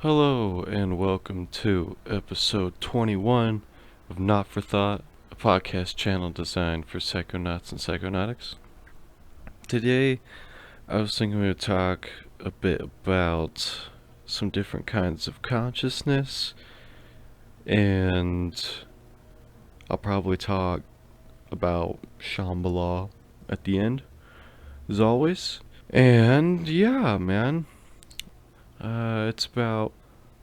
Hello and welcome to episode 21 of Not for Thought, a podcast channel designed for psychonauts and psychonautics. Today, I was thinking we would talk a bit about some different kinds of consciousness, and I'll probably talk about Shambhala at the end, as always. And yeah, man, it's about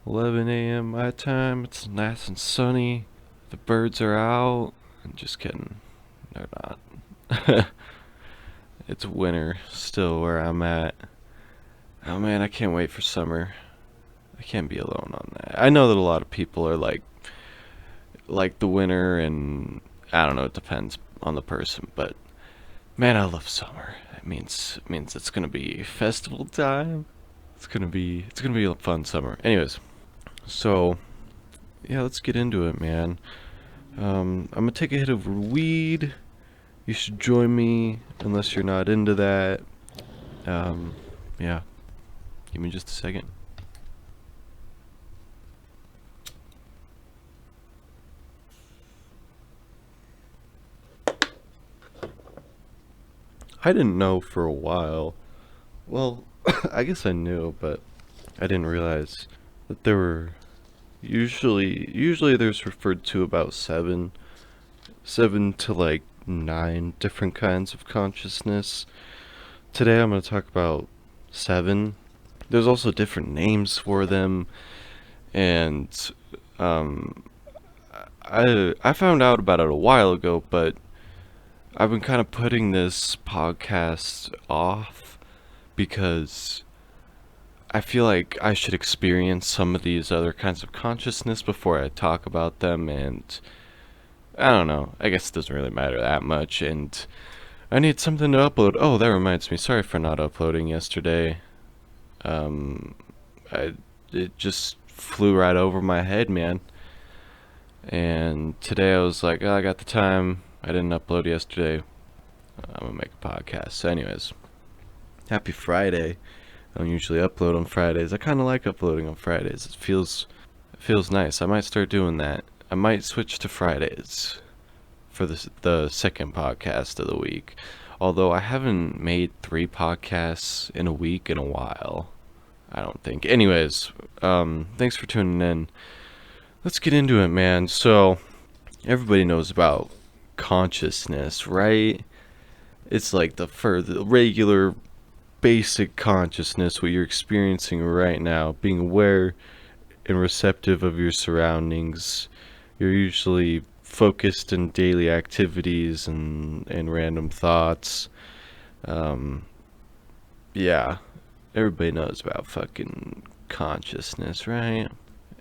11 a.m. my time. It's nice and sunny. The birds are out. I'm just kidding. They're not. It's winter still where I'm at. Oh man, I can't wait for summer. I can't be alone on that. I know that a lot of people are like the winter, and I don't know, it depends on the person, but man, I love summer. It means it's gonna be festival time. It's gonna be a fun summer. Anyways, so yeah, let's get into it, man. I'm gonna take a hit of weed. You should join me, unless you're not into that. Yeah, give me just a second. I didn't know for a while. Well, I guess I knew, but I didn't realize that there were usually there's referred to about seven to like nine different kinds of consciousness. Today I'm going to talk about seven. There's also different names for them, and um, I found out about it a while ago, but I've been kind of putting this podcast off because I feel like I should experience some of these other kinds of consciousness before I talk about them, and I don't know. I guess it doesn't really matter that much, and I need something to upload. Oh, that reminds me. Sorry for not uploading yesterday. Um, I it just flew right over my head, man. And today I was like, oh, I got the time. I didn't upload yesterday. I'm gonna make a podcast. So anyways, happy Friday. I don't usually upload on Fridays. I kind of like uploading on Fridays. It feels nice. I might start doing that. I might switch to Fridays for the second podcast of the week. Although I haven't made 3 podcasts in a week in a while. I don't think. Anyways, thanks for tuning in. Let's get into it, man. So, everybody knows about consciousness, right? It's like the regular basic consciousness, what you're experiencing right now, being aware and receptive of your surroundings. You're usually focused in daily activities and random thoughts. Um, yeah, everybody knows about fucking consciousness, right?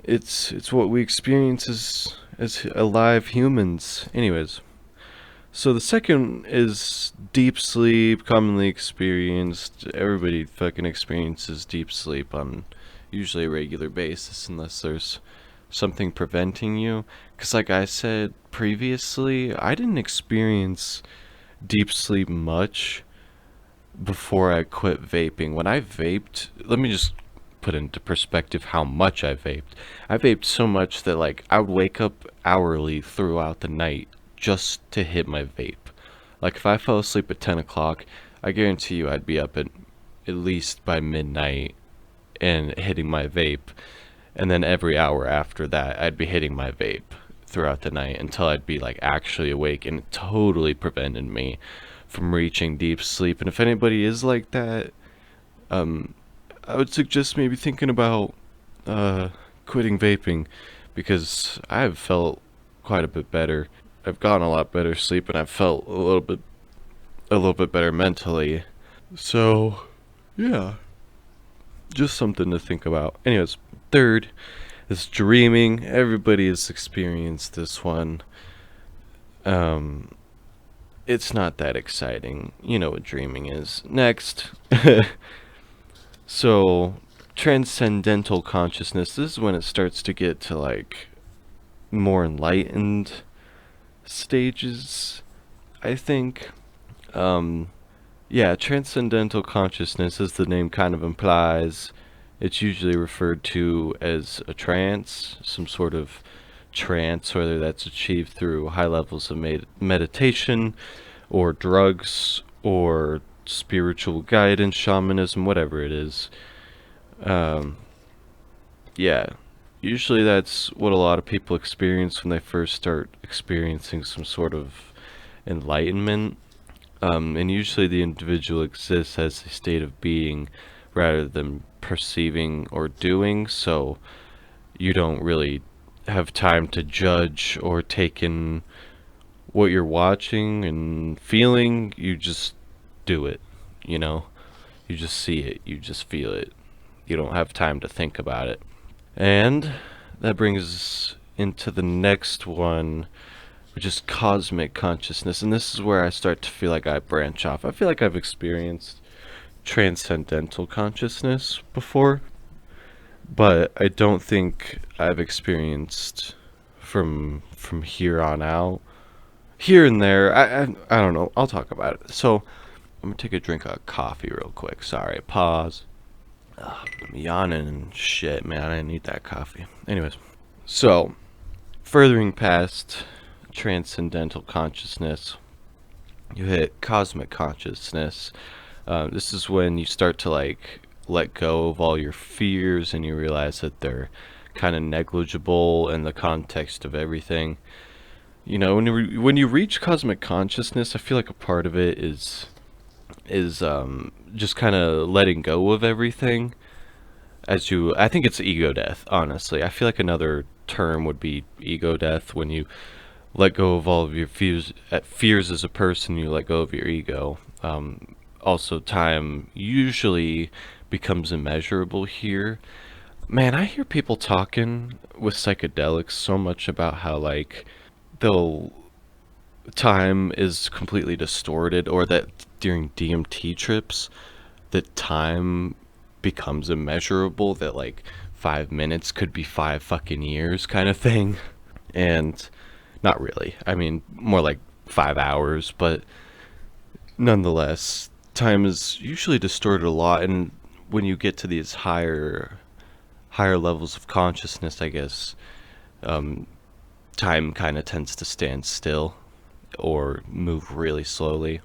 It's what we experience as alive humans. Anyways, so the second is deep sleep, commonly experienced. Everybody fucking experiences deep sleep on usually a regular basis unless there's something preventing you. Because like I said previously, I didn't experience deep sleep much before I quit vaping. When I vaped, let me just put into perspective how much I vaped. I vaped so much that like I would wake up hourly throughout the night just to hit my vape. Like if I fell asleep at 10 o'clock, I guarantee you I'd be up at least by midnight and hitting my vape. And then every hour after that, I'd be hitting my vape throughout the night until I'd be like actually awake, and it totally prevented me from reaching deep sleep. And if anybody is like that, um, I would suggest maybe thinking about uh, quitting vaping, because I've felt quite a bit better. I've gotten a lot better sleep, and I've felt a little bit better mentally. So, yeah, just something to think about. Anyways, third is dreaming. Everybody has experienced this one. Um, it's not that exciting. You know what dreaming is. Next. So, transcendental consciousness. This is when it starts to get to like more enlightened stages, I think. Um, yeah, transcendental consciousness, as the name kind of implies, It's usually referred to as a trance, some sort of trance, whether that's achieved through high levels of meditation or drugs or spiritual guidance, shamanism, whatever it is. Um, yeah, usually that's what a lot of people experience when they first start experiencing some sort of enlightenment. And usually the individual exists as a state of being rather than perceiving or doing, so you don't really have time to judge or take in what you're watching and feeling. You just do it, you know? You just see it, you just feel it. You don't have time to think about it. And that brings us into the next one, which is cosmic consciousness. And this is where I start to feel like I branch off. I feel like I've experienced transcendental consciousness before, but I don't think I've experienced from here on out. Here and there, I don't know. I'll talk about it. So I'm gonna take a drink of coffee real quick. Sorry, pause. Ugh, I'm yawning and shit, man. I need that coffee. Anyways, so furthering past transcendental consciousness, you hit cosmic consciousness. This is when you start to like let go of all your fears and you realize that they're kind of negligible in the context of everything. You know, when you reach cosmic consciousness, I feel like a part of it is just kind of letting go of everything. As you, I think it's ego death. Honestly, I feel like another term would be ego death. When you let go of all of your fears as a person, you let go of your ego. Also, time usually becomes immeasurable here. Man, I hear people talking with psychedelics so much about how like they'll time is completely distorted, or that during DMT trips that time becomes immeasurable, that like 5 minutes could be 5 fucking years kind of thing. And not really, I mean more like 5 hours, but nonetheless time is usually distorted a lot. And when you get to these higher levels of consciousness, I guess, um, time kind of tends to stand still or move really slowly.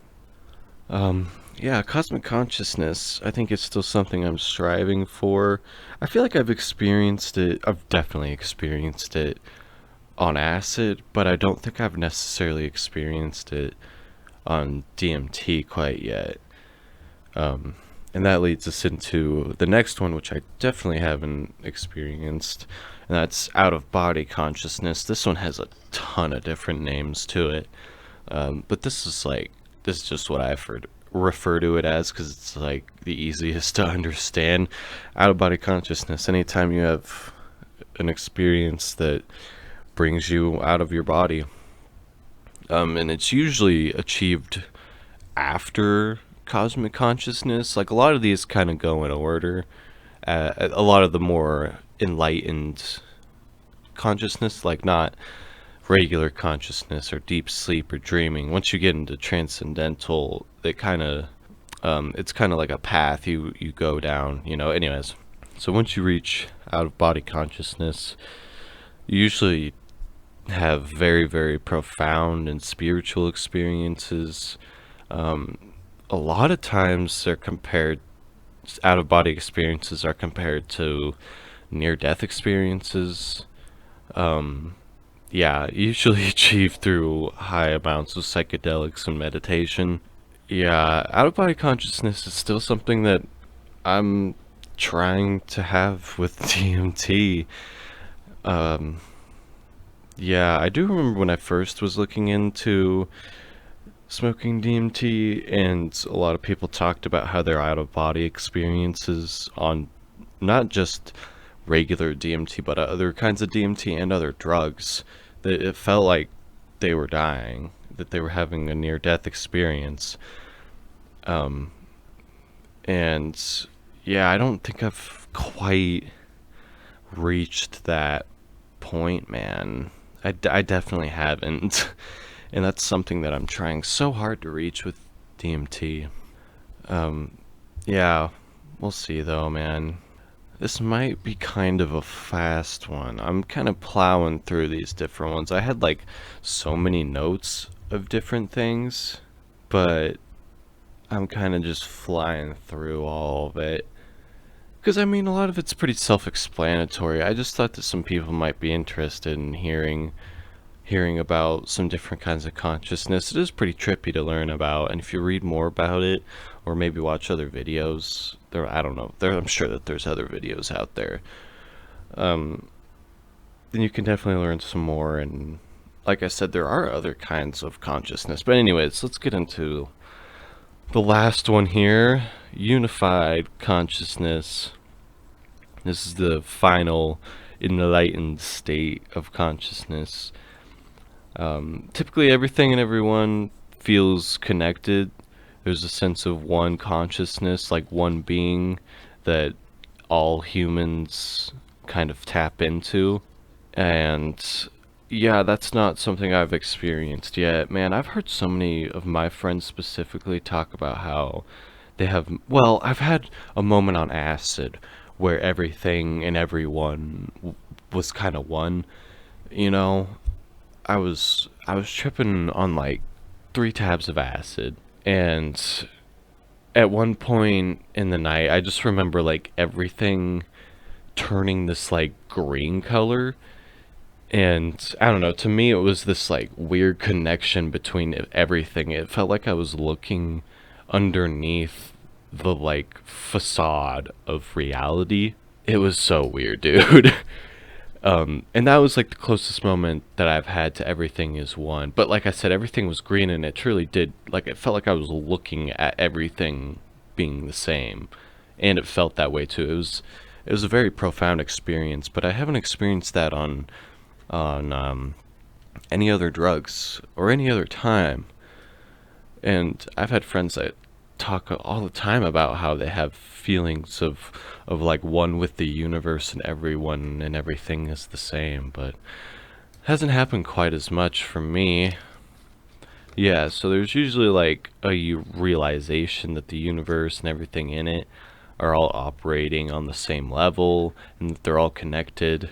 Yeah, cosmic consciousness, I think it's still something I'm striving for. I feel like I've experienced it, I've definitely experienced it on acid, but I don't think I've necessarily experienced it on DMT quite yet. Um, and that leads us into the next one, which I definitely haven't experienced, and that's out of body consciousness. This one has a ton of different names to it. But this is just what I've heard refer to it as, because it's like the easiest to understand. Out of body consciousness, anytime you have an experience that brings you out of your body. And it's usually achieved after cosmic consciousness. Like a lot of these kind of go in order. A lot of the more enlightened consciousness, like not regular consciousness or deep sleep or dreaming. Once you get into transcendental, it's kind of like a path you go down, you know. Anyways, so once you reach out of body consciousness, you usually have very, very profound and spiritual experiences. A lot of times they're compared, out of body experiences are compared to near death experiences. Yeah, usually achieved through high amounts of psychedelics and meditation. Yeah, out of body consciousness is still something that I'm trying to have with DMT. Um, yeah, I do remember when I first was looking into smoking DMT, and a lot of people talked about how their out of body experiences on not just regular DMT, but other kinds of DMT and other drugs, that it felt like they were dying, that they were having a near death experience. Um, and yeah, I don't think I've quite reached that point, man. I definitely haven't. And that's something that I'm trying so hard to reach with DMT. Um, yeah, we'll see though, man. This might be kind of a fast one. I'm kind of plowing through these different ones. I had like so many notes of different things, but I'm kind of just flying through all of it. Because I mean, a lot of it's pretty self-explanatory. I just thought that some people might be interested in hearing about some different kinds of consciousness. It is pretty trippy to learn about, and if you read more about it, or maybe watch other videos, I don't know, I'm sure that there's other videos out there. Um, then you can definitely learn some more, and like I said, there are other kinds of consciousness. But anyways, let's get into the last one here, unified consciousness. This is the final enlightened state of consciousness. Typically, everything and everyone feels connected. There's a sense of one consciousness, like one being that all humans kind of tap into. And yeah, that's not something I've experienced yet. Man, I've heard so many of my friends specifically talk about how they have. Well, I've had a moment on acid where everything and everyone was kind of one, you know? I was tripping on like 3 tabs of acid, and at one point in the night, I just remember like everything turning this like green color, and I don't know, to me it was this like weird connection between everything. It felt like I was looking underneath the like facade of reality. It was so weird, dude. And that was like the closest moment that I've had to everything is one. But like I said, everything was green, and it truly did, like, it felt like I was looking at everything being the same. And it felt that way too. It was a very profound experience, but I haven't experienced that on any other drugs or any other time. And I've had friends that talk all the time about how they have feelings of like one with the universe, and everyone and everything is the same, but hasn't happened quite as much for me. Yeah, so there's usually like a realization that the universe and everything in it are all operating on the same level, and that they're all connected.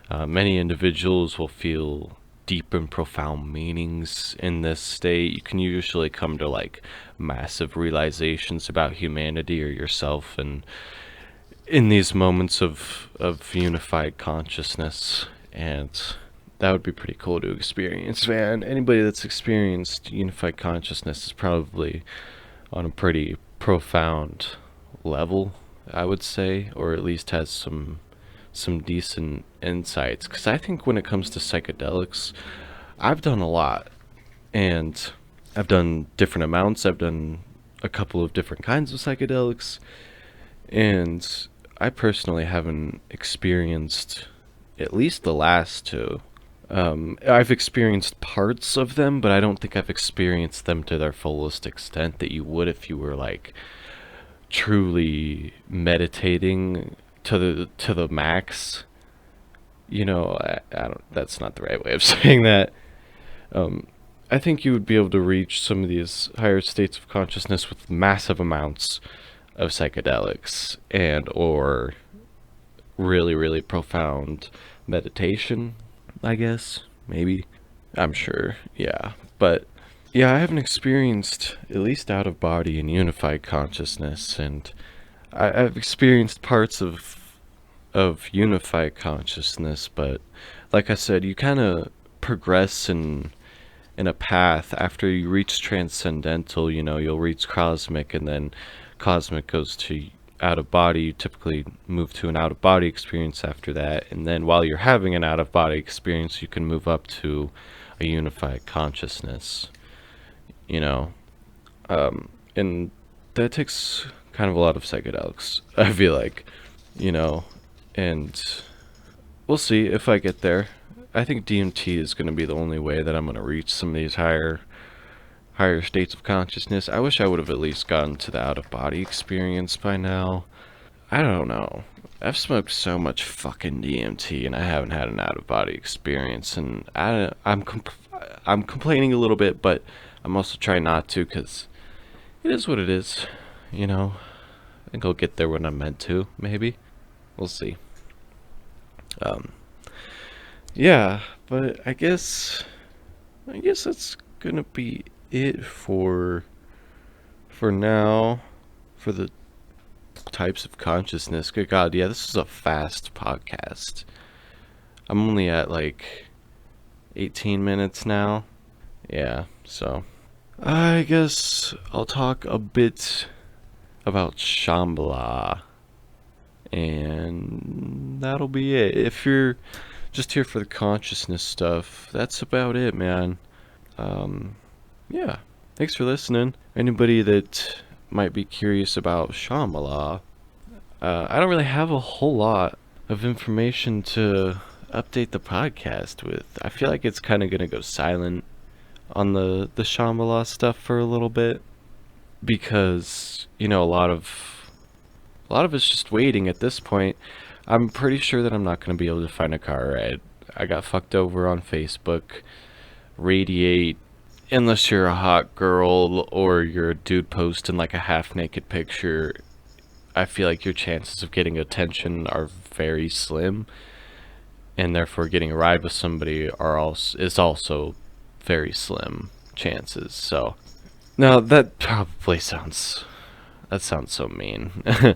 Many individuals will feel deep and profound meanings in this state. You can usually come to like massive realizations about humanity or yourself, and in these moments of unified consciousness, and that would be pretty cool to experience, man. Anybody that's experienced unified consciousness is probably on a pretty profound level, I would say, or at least has some decent insights. Because I think when it comes to psychedelics, I've done a lot, and I've done different amounts. I've done a couple of different kinds of psychedelics, and I personally haven't experienced at least the last two. I've experienced parts of them, but I don't think I've experienced them to their fullest extent that you would if you were like truly meditating to the max. I don't. That's not the right way of saying that. Um, I think you would be able to reach some of these higher states of consciousness with massive amounts of psychedelics, and or really, really profound meditation, I guess. Maybe. I'm sure. Yeah. But yeah, I haven't experienced at least out of body and unified consciousness, and I've experienced parts of unified consciousness, but like I said, you kind of progress in a path. After you reach transcendental, you'll reach cosmic, and then cosmic goes to out of body. You typically move to an out of body experience after that, and then while you're having an out of body experience, you can move up to a unified consciousness, you know. And that takes kind of a lot of psychedelics, I feel like, you know, and we'll see if I get there. I think DMT is going to be the only way that I'm going to reach some of these higher states of consciousness. I wish I would have at least gotten to the out of body experience by now. I don't know. I've smoked so much fucking DMT, and I haven't had an out of body experience, and I'm complaining a little bit, but I'm also trying not to, because it is what it is, you know. I think I'll get there when I'm meant to, maybe. We'll see. Um, yeah, but I guess that's gonna be it for now. For the types of consciousness. Good God, yeah, this is a fast podcast. I'm only at like 18 minutes now. Yeah, so I guess I'll talk a bit about Shambhala, and that'll be it. If you're just here for the consciousness stuff, that's about it, man. Um, yeah. Thanks for listening. Anybody that might be curious about Shambhala, I don't really have a whole lot of information to update the podcast with. I feel like it's kind of gonna go silent on the Shambhala stuff for a little bit because a lot of it's just waiting at this point. I'm pretty sure that I'm not gonna be able to find a car ride. I got fucked over on Facebook. Radiate, unless you're a hot girl or you're a dude posting like a half naked picture, I feel like your chances of getting attention are very slim, and therefore getting a ride with somebody is also very slim chances. So now that sounds so mean.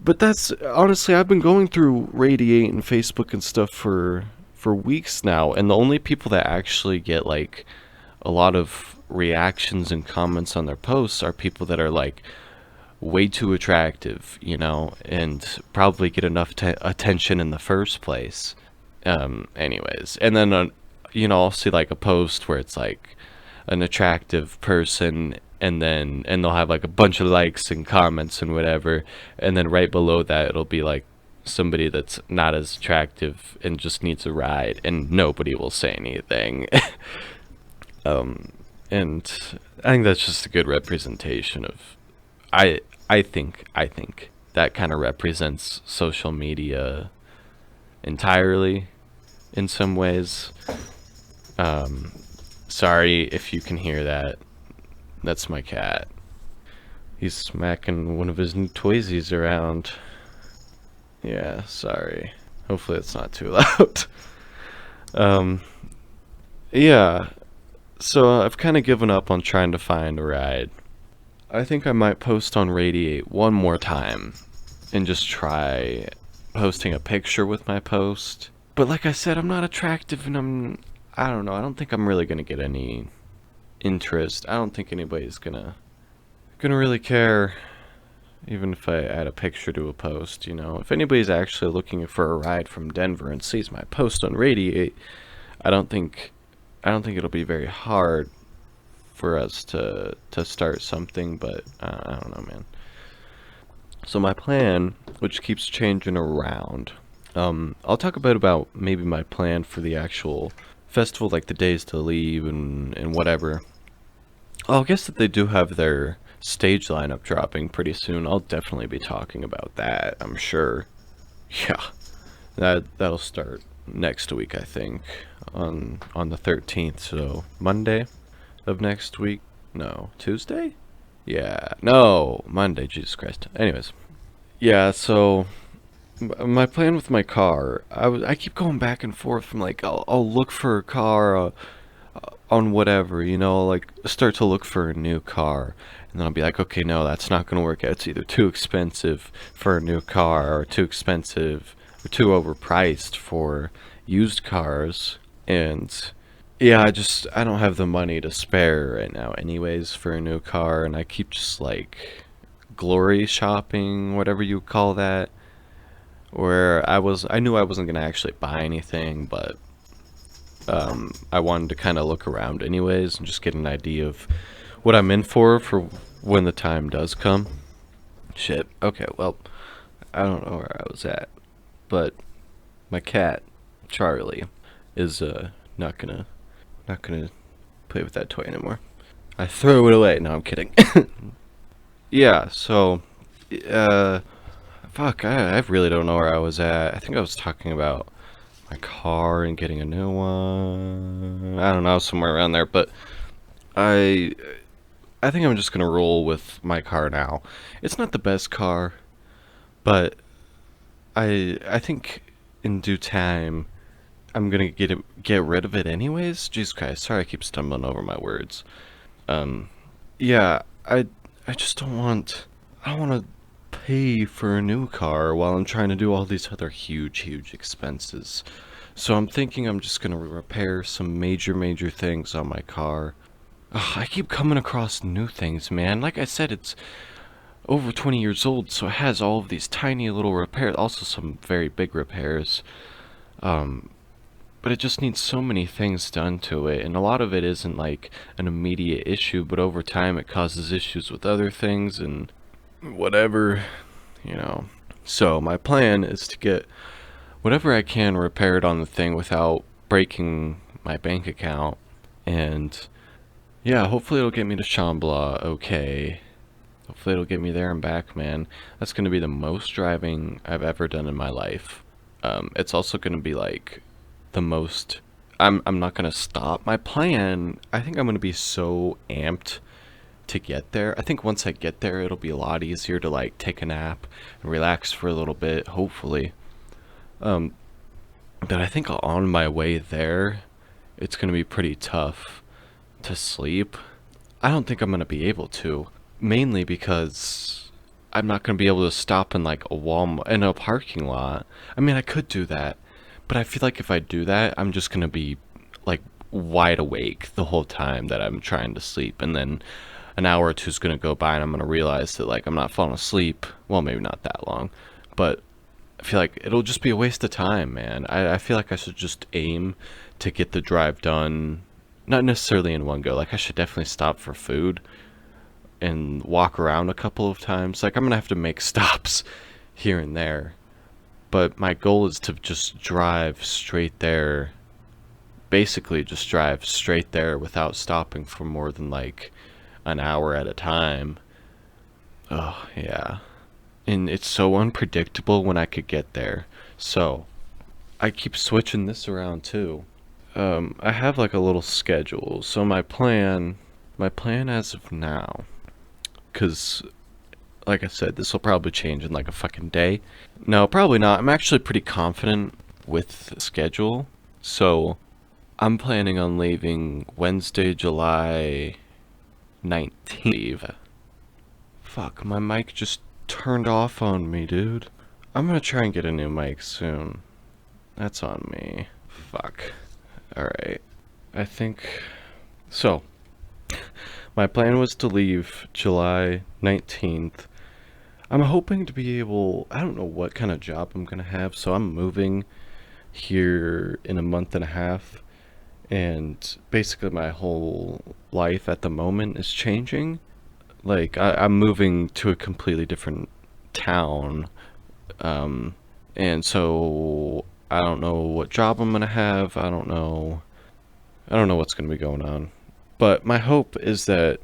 But that's honestly, I've been going through Radiate and Facebook and stuff for weeks now, and the only people that actually get like a lot of reactions and comments on their posts are people that are like way too attractive, and probably get enough attention in the first place. Anyways, and then I'll see like a post where it's like an attractive person, and they'll have like a bunch of likes and comments and whatever, and then right below that it'll be like somebody that's not as attractive and just needs a ride, and nobody will say anything. And I think that's just a good representation of I think that kind of represents social media entirely in some ways. Sorry if you can hear that. That's my cat. He's smacking one of his new toysies around. Yeah, sorry. Hopefully it's not too loud. um, yeah, so I've kind of given up on trying to find a ride. I think I might post on Radiate one more time and just try posting a picture with my post. But like I said, I'm not attractive, and I don't know, I don't think I'm really gonna get any interest. I don't think anybody's gonna really care, even if I add a picture to a post. If anybody's actually looking for a ride from Denver and sees my post on Radiate, I don't think it'll be very hard for us to start something. But I don't know, man. So my plan, which keeps changing around, I'll talk a bit about maybe my plan for the actual festival, like the days to leave and whatever. I'll guess that they do have their stage lineup dropping pretty soon. I'll definitely be talking about that, I'm sure. Yeah, that'll start next week, I think, on the 13th. So Monday of next week. No, Tuesday? Yeah, no, Monday. Jesus Christ. Anyways, yeah. So my plan with my car, I keep going back and forth from like I'll look for a car on whatever, like start to look for a new car, and then I'll be like, okay, no, that's not gonna work out. It's either too expensive for a new car, or too expensive or too overpriced for used cars. And yeah, I don't have the money to spare right now anyways for a new car, and I keep just like glory shopping, whatever you call that, where I knew I wasn't gonna actually buy anything, but I wanted to kind of look around anyways and just get an idea of what I'm in for when the time does come. Shit. Okay, well, I don't know where I was at, but my cat, Charlie, is not gonna play with that toy anymore. I throw it away. No, I'm kidding. Yeah, so fuck, I really don't know where I was at. I think I was talking about my car and getting a new one. I don't know, somewhere around there, but I think I'm just gonna roll with my car now. It's not the best car, but I think in due time I'm gonna get rid of it anyways. Jesus Christ, sorry I keep stumbling over my words. Um, yeah, I just I don't want to pay for a new car while I'm trying to do all these other huge expenses. So I'm thinking I'm just gonna repair some major things on my car. Ugh, I keep coming across new things, man. Like I said, it's over 20 years old, so it has all of these tiny little repairs, also some very big repairs. Um, but it just needs so many things done to it, and a lot of it isn't like an immediate issue, but over time it causes issues with other things and whatever, you know. So my plan is to get whatever I can repaired on the thing without breaking my bank account, and yeah, hopefully it'll get me to Shambhala okay. Hopefully it'll get me there and back, man. That's gonna be the most driving I've ever done in my life. It's also gonna be like the most. I'm not gonna stop. My plan. I think I'm gonna be so amped to get there. I think once I get there, it'll be a lot easier to like take a nap and relax for a little bit. Hopefully. Um, but I think on my way there, it's gonna be pretty tough to sleep. I don't think I'm gonna be able to. Mainly because I'm not gonna be able to stop in like a Walmart in a parking lot. I mean, I could do that, but I feel like if I do that, I'm just gonna be like wide awake the whole time that I'm trying to sleep, and then an hour or two's gonna go by, and I'm gonna realize that like I'm not falling asleep. Well, maybe not that long, but I feel like it'll just be a waste of time, man. I feel like I should just aim to get the drive done, not necessarily in one go. Like I should definitely stop for food and walk around a couple of times. Like I'm gonna have to make stops here and there, but my goal is to just drive straight there. Basically, just drive straight there without stopping for more than like an hour at a time. Oh yeah, and it's so unpredictable when I could get there. So I keep switching this around too. I have like a little schedule. So my plan as of now, because like I said, this will probably change in like a fucking day. No, probably not. I'm actually pretty confident with the schedule. So I'm planning on leaving Wednesday, July 19th. Fuck, my mic just turned off on me, dude. I'm gonna try and get a new mic soon. That's on me. Fuck. Alright. I think. So, my plan was to leave July 19th. I'm hoping to be able. I don't know what kind of job I'm gonna have, so I'm moving here in a month and a half, and basically my whole life at the moment is changing. Like, I'm moving to a completely different town, um, and so I don't know what job I'm gonna have. I don't know what's gonna be going on. But my hope is that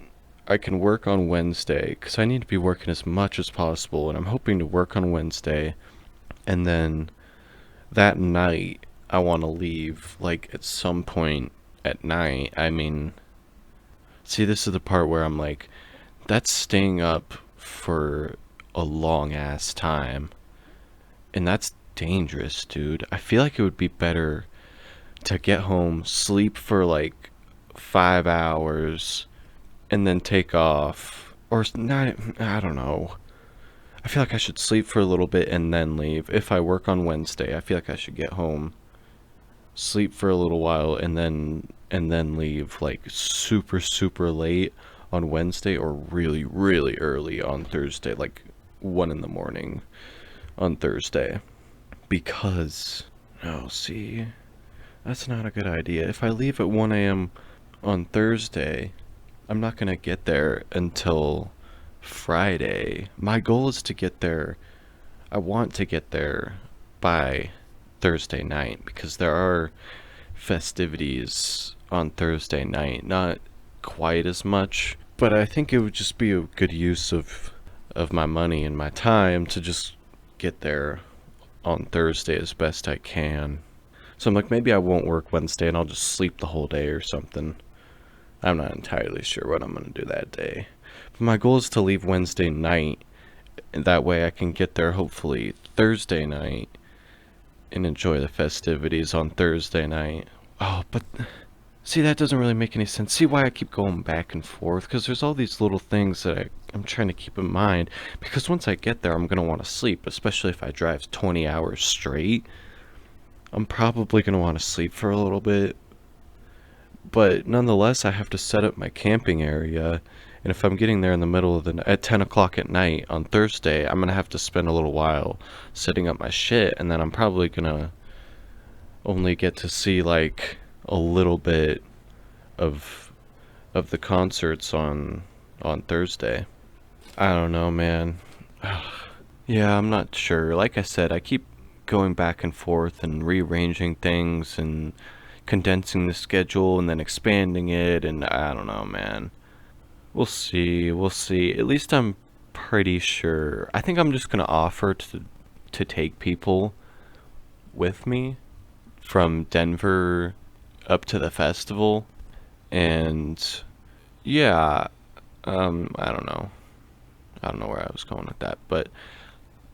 I can work on Wednesday, because I need to be working as much as possible, and I'm hoping to work on Wednesday, and then that night I want to leave, like at some point at night. I mean, see, this is the part where I'm like, that's staying up for a long ass time, and that's dangerous, dude. I feel like it would be better to get home, sleep for like 5 hours, and then take off. Or not, I don't know. I feel like I should sleep for a little bit and then leave. If I work on Wednesday, I feel like I should get home, sleep for a little while, and then leave like super late on Wednesday, or really early on Thursday, like 1 in the morning on Thursday. Because, no, see, that's not a good idea. If I leave at 1 a.m. on Thursday, I'm not gonna get there until Friday. My goal is to get there. I want to get there by Thursday night, because there are festivities on Thursday night. Not quite as much, but I think it would just be a good use of my money and my time to just get there on Thursday as best I can. So I'm like, maybe I won't work Wednesday and I'll just sleep the whole day or something. I'm not entirely sure what I'm going to do that day. But my goal is to leave Wednesday night And that way I can get there hopefully Thursday night and enjoy the festivities on Thursday night. Oh, but see, that doesn't really make any sense. See why I keep going back and forth? Because there's all these little things that I'm trying to keep in mind. Because once I get there, I'm going to want to sleep, especially if I drive 20 hours straight. I'm probably going to want to sleep for a little bit. But nonetheless, I have to set up my camping area. And if I'm getting there in the middle of at 10 o'clock at night on Thursday, I'm going to have to spend a little while setting up my shit. And then I'm probably going to only get to see like a little bit of the concerts on Thursday. I don't know, man. Yeah, I'm not sure. Like I said, I keep going back and forth and rearranging things and condensing the schedule and then expanding it, and I don't know, man. We'll see. We'll see. At least I'm pretty sure. I think I'm just going to offer to take people with me from Denver up to the festival. And yeah, I don't know. I don't know where I was going with that, but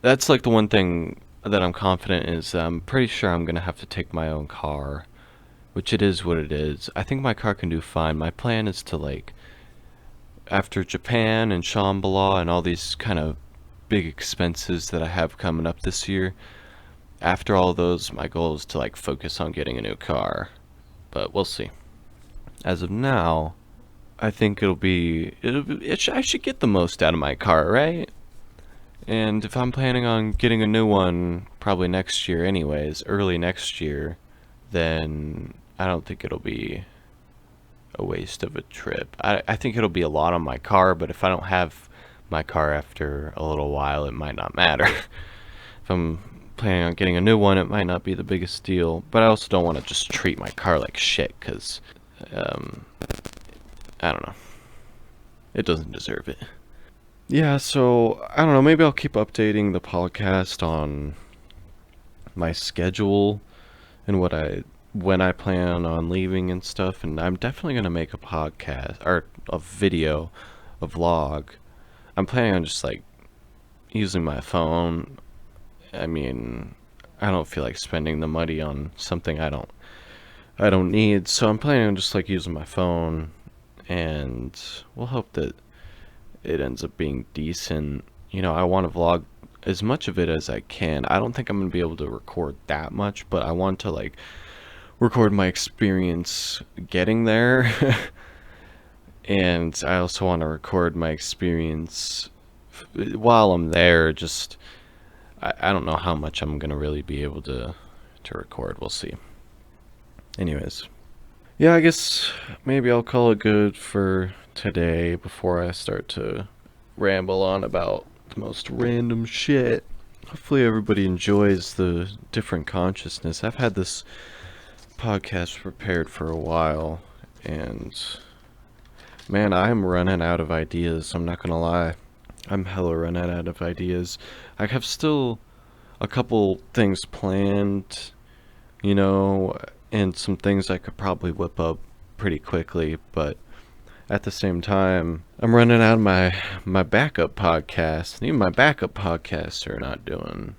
that's like the one thing that I'm confident is I'm pretty sure I'm gonna have to take my own car, which it is what it is. I think my car can do fine. My plan is to like, after Japan and Shambhala and all these kind of big expenses that I have coming up this year, after all those, my goal is to like focus on getting a new car. But we'll see. As of now, I think I should get the most out of my car, right? And if I'm planning on getting a new one probably next year anyways, early next year, then I don't think it'll be a waste of a trip. I think it'll be a lot on my car, but if I don't have my car after a little while, it might not matter. If I'm planning on getting a new one, it might not be the biggest deal, but I also don't want to just treat my car like shit, because, I don't know. It doesn't deserve it. Yeah, so, I don't know, maybe I'll keep updating the podcast on my schedule and when I plan on leaving and stuff, and I'm definitely going to make a podcast, or a video, a vlog. I'm planning on just, like, using my phone. I mean, I don't feel like spending the money on something I don't need, so I'm planning on just, like, using my phone, and we'll hope that it ends up being decent. You know, I want to vlog as much of it as I can. I don't think I'm going to be able to record that much, but I want to, like, record my experience getting there. And I also want to record my experience while I'm there. Just, I don't know how much I'm going to really be able to record. We'll see. Anyways. Yeah, I guess maybe I'll call it good for today before I start to ramble on about the most random shit. Hopefully everybody enjoys the different consciousness. I've had this podcast prepared for a while, and man, I'm running out of ideas. I'm not gonna lie. I'm hella running out of ideas. I have still a couple things planned, you know, and some things I could probably whip up pretty quickly, but at the same time, I'm running out of my backup podcasts. Even my backup podcasts are not doing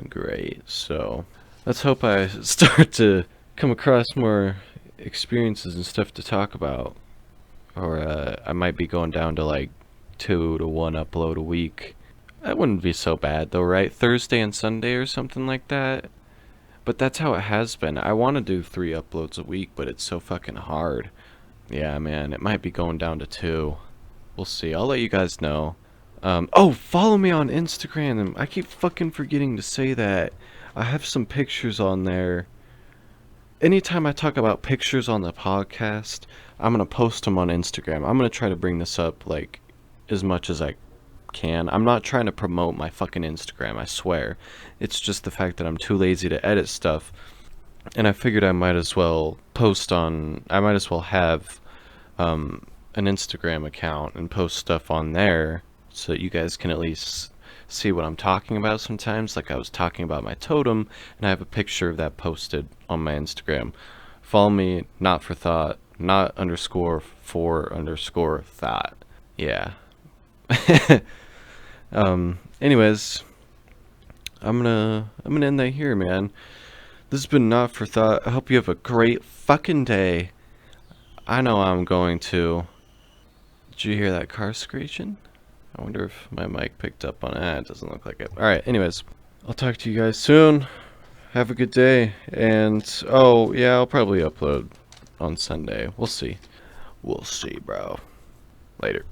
great. So let's hope I start to come across more experiences and stuff to talk about, or I might be going down to like 2 to 1 upload a week. That wouldn't be so bad though, right? Thursday and Sunday or something like that. But that's how it has been. I want to do 3 uploads a week, but it's so fucking hard. Yeah, man, it might be going down to 2. We'll see. I'll let you guys know. Oh, follow me on Instagram. I keep fucking forgetting to say that. I have some pictures on there. Anytime I talk about pictures on the podcast, I'm going to post them on Instagram. I'm going to try to bring this up, like, as much as I can. I'm not trying to promote my fucking Instagram, I swear. It's just the fact that I'm too lazy to edit stuff. And I figured I might as well have an Instagram account and post stuff on there so that you guys can at least see what I'm talking about sometimes. Like I was talking about my totem, and I have a picture of that posted on my Instagram. Follow me, not for thought, not underscore for underscore thought. Yeah. Anyways, I'm gonna end that here, man. This has been Not for Thought. I hope you have a great fucking day. I know I'm going to. Did you hear that car screeching? I wonder if my mic picked up on it. It doesn't look like it. Alright, anyways. I'll talk to you guys soon. Have a good day. And, oh, yeah, I'll probably upload on Sunday. We'll see. We'll see, bro. Later.